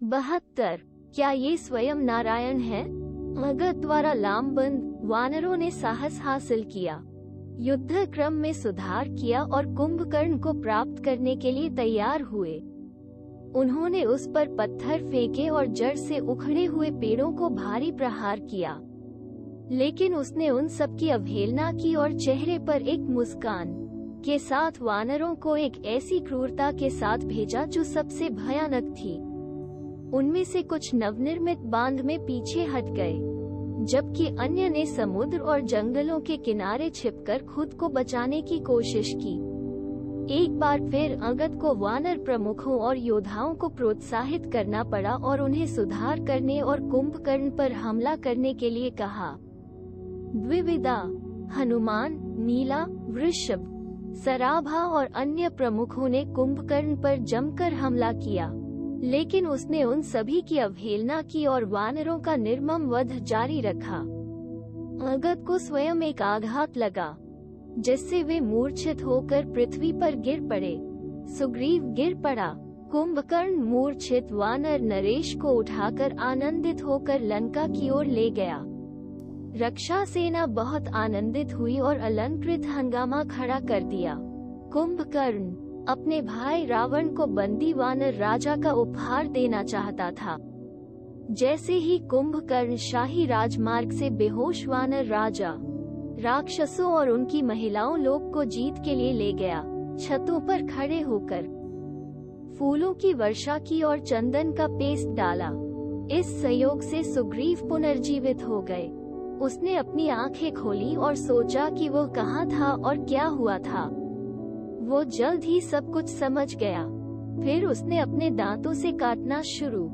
72। क्या ये स्वयं नारायण है? अंगद द्वारा लामबंद वानरों ने साहस हासिल किया, युद्ध क्रम में सुधार किया और कुंभकर्ण को प्राप्त करने के लिए तैयार हुए। उन्होंने उस पर पत्थर फेंके और जड़ से उखड़े हुए पेड़ों को भारी प्रहार किया, लेकिन उसने उन सब की अवहेलना की और चेहरे पर एक मुस्कान के साथ वानरों को एक ऐसी क्रूरता के साथ भेजा जो सबसे भयानक थी। उनमें से कुछ नवनिर्मित बांध में पीछे हट गए, जबकि अन्य ने समुद्र और जंगलों के किनारे छिपकर खुद को बचाने की कोशिश की। एक बार फिर अंगद को वानर प्रमुखों और योद्धाओं को प्रोत्साहित करना पड़ा और उन्हें सुधार करने और कुंभकर्ण पर हमला करने के लिए कहा। द्विविदा, हनुमान, नीला, वृषभ, सराभा और अन्य प्रमुखों ने कुंभकर्ण पर जमकर हमला किया, लेकिन उसने उन सभी की अवहेलना की और वानरों का निर्मम वध जारी रखा। अंगद को स्वयं एक आघात लगा, जिससे वे मूर्छित होकर पृथ्वी पर गिर पड़े। सुग्रीव गिर पड़ा। कुंभकर्ण मूर्छित वानर नरेश को उठाकर आनंदित होकर लंका की ओर ले गया। रक्षा सेना बहुत आनंदित हुई और अलंकृत हंगामा खड़ा कर दिया। कुंभकर्ण अपने भाई रावण को बंदी वानर राजा का उपहार देना चाहता था। जैसे ही कुंभकर्ण शाही राजमार्ग से बेहोश वानर राजा, राक्षसों और उनकी महिलाओं लोग को जीत के लिए ले गया, छतों पर खड़े होकर फूलों की वर्षा की और चंदन का पेस्ट डाला। इस संयोग से सुग्रीव पुनर्जीवित हो गए। उसने अपनी आंखें खोली और सोचा कि वो कहाँ था और क्या हुआ था। वो जल्द ही सब कुछ समझ गया। फिर उसने अपने दांतों से काटना शुरू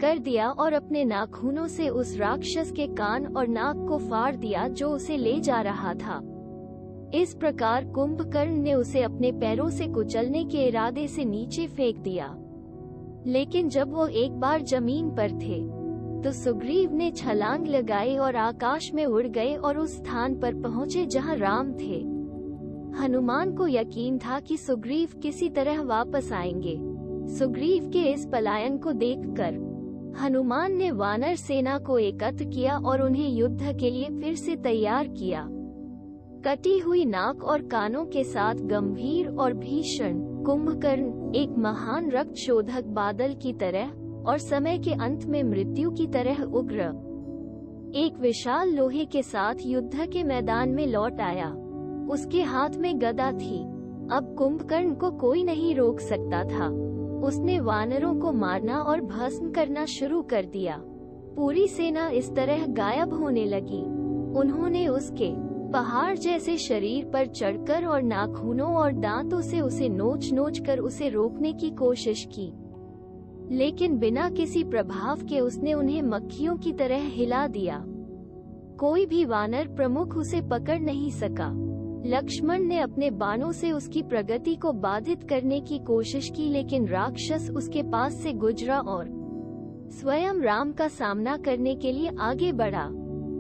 कर दिया और अपने नाखूनों से उस राक्षस के कान और नाक को फाड़ दिया जो उसे ले जा रहा था। इस प्रकार कुंभकर्ण ने उसे अपने पैरों से कुचलने के इरादे से नीचे फेंक दिया, लेकिन जब वो एक बार जमीन पर थे तो सुग्रीव ने छलांग लगाई और आकाश में उड़ गए और उस स्थान पर पहुँचे जहाँ राम थे। हनुमान को यकीन था कि सुग्रीव किसी तरह वापस आएंगे। सुग्रीव के इस पलायन को देखकर हनुमान ने वानर सेना को एकत्र किया और उन्हें युद्ध के लिए फिर से तैयार किया। कटी हुई नाक और कानों के साथ गंभीर और भीषण कुंभकर्ण एक महान रक्त शोधक बादल की तरह और समय के अंत में मृत्यु की तरह उग्र एक विशाल लोहे के साथ युद्ध के मैदान में लौट आया। उसके हाथ में गदा थी। अब कुंभकर्ण को कोई नहीं रोक सकता था। उसने वानरों को मारना और भस्म करना शुरू कर दिया। पूरी सेना इस तरह गायब होने लगी। उन्होंने उसके पहाड़ जैसे शरीर पर चढ़कर और नाखूनों और दांतों से उसे नोच नोच कर उसे रोकने की कोशिश की, लेकिन बिना किसी प्रभाव के उसने उन्हें मक्खियों की तरह हिला दिया। कोई भी वानर प्रमुख उसे पकड़ नहीं सका। लक्ष्मण ने अपने बाणों से उसकी प्रगति को बाधित करने की कोशिश की, लेकिन राक्षस उसके पास से गुजरा और स्वयं राम का सामना करने के लिए आगे बढ़ा।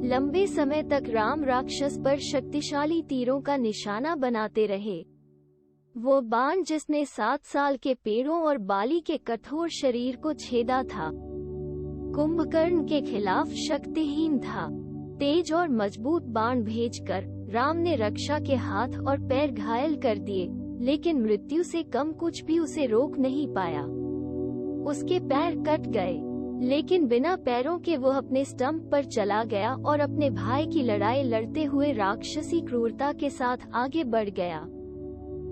लंबे समय तक राम राक्षस पर शक्तिशाली तीरों का निशाना बनाते रहे। वो बाण जिसने 7 साल के पेड़ों और बाली के कठोर शरीर को छेदा था, कुंभकर्ण के खिलाफ शक्तिहीन था। तेज और मजबूत बाण भेजकर राम ने रक्षा के हाथ और पैर घायल कर दिए, लेकिन मृत्यु से कम कुछ भी उसे रोक नहीं पाया। उसके पैर कट गए, लेकिन बिना पैरों के वो अपने स्टंप पर चला गया और अपने भाई की लड़ाई लड़ते हुए राक्षसी क्रूरता के साथ आगे बढ़ गया।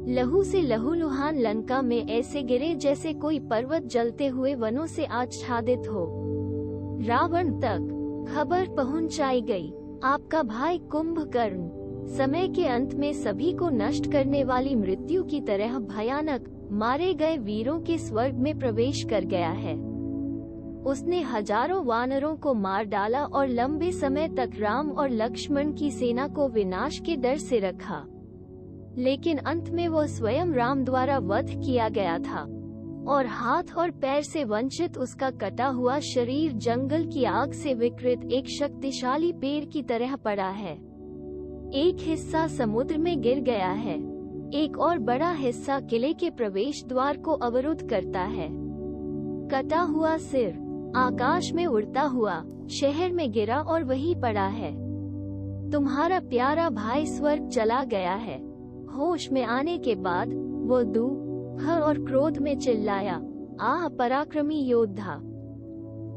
लहू से लहूलुहान लंका में ऐसे गिरे जैसे कोई पर्वत जलते हुए वनों से आच्छादित हो। रावण तक खबर पहुंचाई गई। आपका भाई कुंभकर्ण समय के अंत में सभी को नष्ट करने वाली मृत्यु की तरह भयानक मारे गए वीरों के स्वर्ग में प्रवेश कर गया है। उसने हजारों वानरों को मार डाला और लंबे समय तक राम और लक्ष्मण की सेना को विनाश के डर से रखा, लेकिन अंत में वो स्वयं राम द्वारा वध किया गया था और हाथ और पैर से वंचित उसका कटा हुआ शरीर जंगल की आग से विकृत एक शक्तिशाली पेड़ की तरह पड़ा है। एक हिस्सा समुद्र में गिर गया है, एक और बड़ा हिस्सा किले के प्रवेश द्वार को अवरुद्ध करता है। कटा हुआ सिर आकाश में उड़ता हुआ शहर में गिरा और वहीं पड़ा है। तुम्हारा प्यारा भाई स्वर्ग चला गया है। होश में आने के बाद वो दुख और क्रोध में चिल्लाया, आह पराक्रमी योद्धा,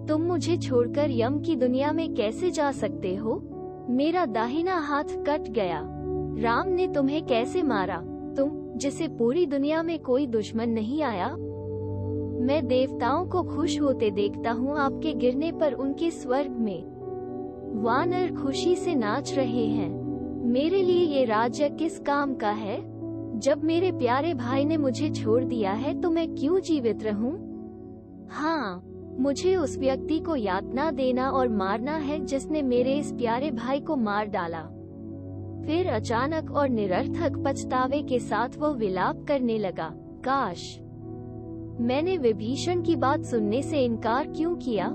तुम मुझे छोड़कर यम की दुनिया में कैसे जा सकते हो? मेरा दाहिना हाथ कट गया। राम ने तुम्हें कैसे मारा, तुम जिसे पूरी दुनिया में कोई दुश्मन नहीं आया? मैं देवताओं को खुश होते देखता हूँ आपके गिरने पर उनके स्वर्ग में। वानर खुशी से नाच रहे हैं। मेरे लिए ये राज्य किस काम का है? जब मेरे प्यारे भाई ने मुझे छोड़ दिया है तो मैं क्यों जीवित रहूं? हाँ, मुझे उस व्यक्ति को यातना देना और मारना है जिसने मेरे इस प्यारे भाई को मार डाला। फिर अचानक और निरर्थक पछतावे के साथ वो विलाप करने लगा, काश मैंने विभीषण की बात सुनने से इनकार क्यों किया।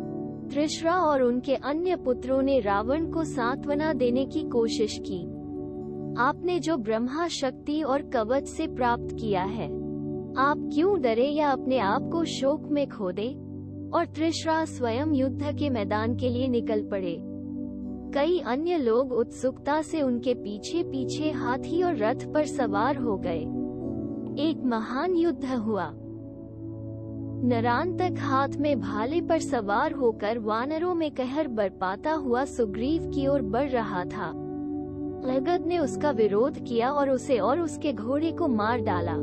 त्रिशरा और उनके अन्य पुत्रों ने रावण को सांत्वना देने की कोशिश की। आपने जो ब्रह्मा शक्ति और कवच से प्राप्त किया है, आप क्यों डरे या अपने आप को शोक में खो दे? और त्रिशरा स्वयं युद्ध के मैदान के लिए निकल पड़े। कई अन्य लोग उत्सुकता से उनके पीछे पीछे हाथी और रथ पर सवार हो गए। एक महान युद्ध हुआ। नरांतक हाथ में भाले पर सवार होकर वानरों में कहर बरपाता हुआ सुग्रीव की ओर बढ़ रहा था। लगद ने उसका विरोध किया और उसे और उसके घोड़े को मार डाला।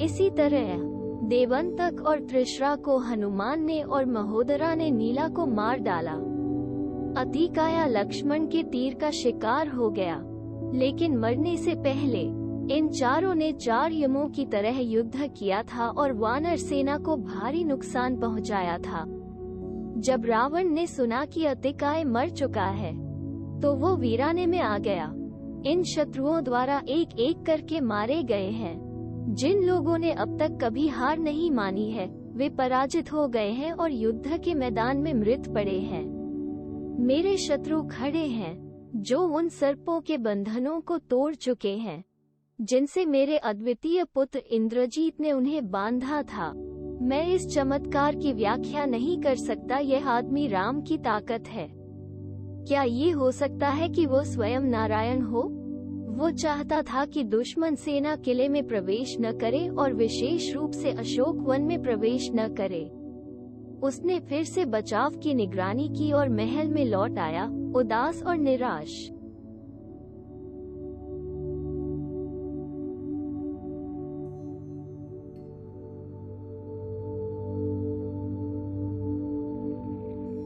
इसी तरह देवंतक और त्रिशरा को हनुमान ने और महोदरा ने नीला को मार डाला। अतिकाया लक्ष्मण के तीर का शिकार हो गया, लेकिन मरने से पहले इन चारों ने 4 यमों की तरह युद्ध किया था और वानर सेना को भारी नुकसान पहुंचाया था। जब रावण ने सुना कि अतिकाय मर चुका है, तो वो वीराने में आ गया। इन शत्रुओं द्वारा एक एक करके मारे गए हैं। जिन लोगों ने अब तक कभी हार नहीं मानी है, वे पराजित हो गए हैं और युद्ध के मैदान में मृत पड़े हैं। मेरे शत्रु खड़े हैं, जो उन सर्पों के बंधनों को तोड़ चुके हैं, जिनसे मेरे अद्वितीय पुत्र इंद्रजीत ने उन्हें बांधा था। मैं इस चमत्कार की व्याख्या नहीं कर सकता। यह आदमी राम की ताकत है। क्या ये हो सकता है कि वो स्वयं नारायण हो? वो चाहता था कि दुश्मन सेना किले में प्रवेश न करे और विशेष रूप से अशोक वन में प्रवेश न करे। उसने फिर से बचाव की निगरानी की और महल में लौट आया, उदास और निराश।